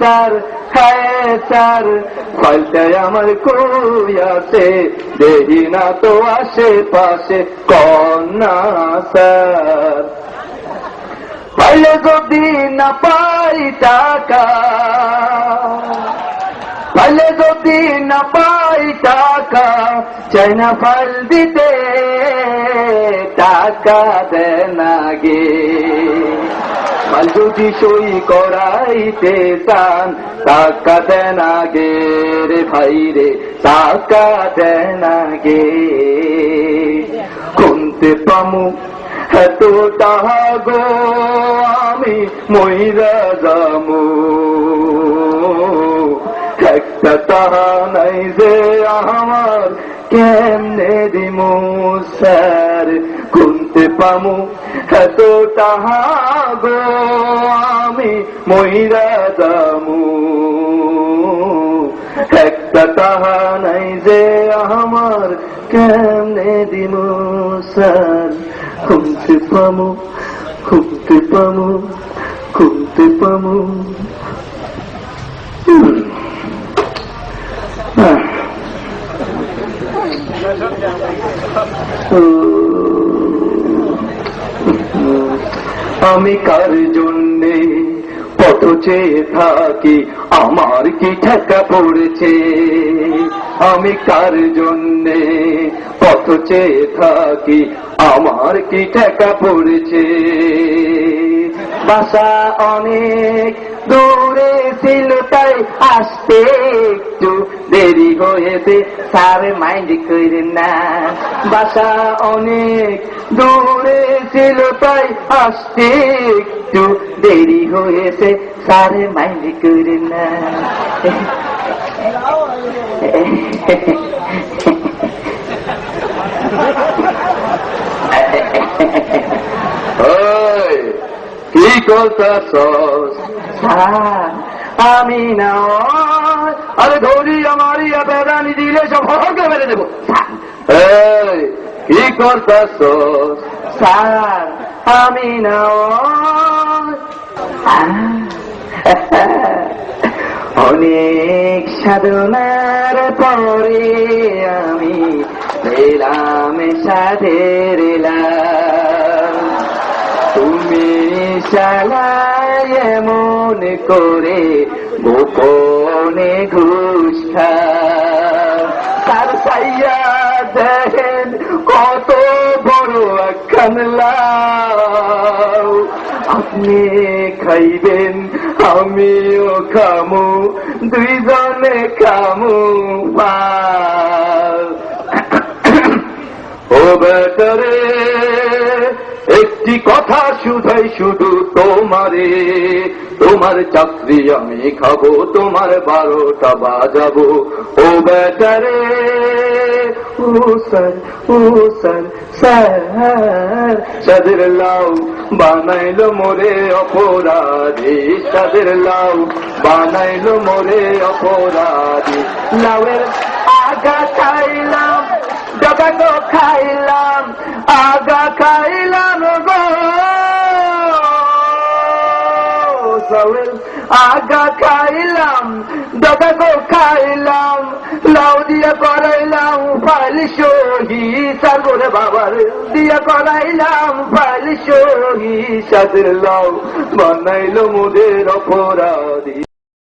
চার খায় চার ফাইলটাই আমার কই আছে দেখি না তো আশেপাশে কন্যা স্যার পাইলে যদি না পাই টাকা পাইলে যদি না পাই টাকা চাই না ফাইল দিতে টাকা দেয় না গে ফাইল যদি সই করাইতে চান টাকা দেয় না গে রে ভাই রে টাকা দেয় না গে শুনতে পামু এত টাকা গো আমি মইরা যামু একটা টাকা নাই যে আমার কেমনে দিমু স্যার শুনতে পামু এত টাকা গো আমি মইরা যামু একটা টাকা নাই যে আমার কেমনে দিমু স্যার শুনতে পামু শুনতে পামু শুনতে পামু আমি কার জন্যে পথ চেয়ে থাকি আমার কি ঠেকা পড়েছে আমি কার জন্যে পথ চেয়ে থাকি আমার কি ঠেকা পড়েছে বাসা অনেক দূরে ছিল তাই আসতে একটু দেরি হয়েছে স্যার মাইন্ড করেন না বাসা অনেক দূরে ছিল তাই আসতে একটু দেরি হয়েছে স্যার মাইন্ড করেন না কি করতাছস আমি না আরে ধরি আমারই বেড়ানি দিলে সব হকে মেরে দেবো কি করতাছস স্যার আমি না অনেক সাধনার পরে আমি এলাম সাধের এলাম তুমি শালায় এমন করে গোপনে ঘুষ তার সাইয়া দেখেন কত বড় একখান লাউ আপনি খাইবেন আমিও খামু দুইজনে খামু ও বেটারে একটি কথা শুধাই শুধু তোমারে তোমার চাকরি আমি খাবো তোমার 12টা বাজাবো ও বেটারে ও স্যার স্যার সাদের লাউ বানাইলো মোরে অপরাধী সাদের লাউ বানাইলো মোরে অপরাধী লাউয়ের আগা খাইলাম ডগা গো খাইলাম আগা খাইলাম গো আগা খাইলাম ডগা গো খাইলাম লাউ দিয়া করাইলাম ফাইল সহি সাগরে বাবার দিয়া করাইলাম ফাইল সহি সাদের লাউ বানাইলো মোদের অপরাধী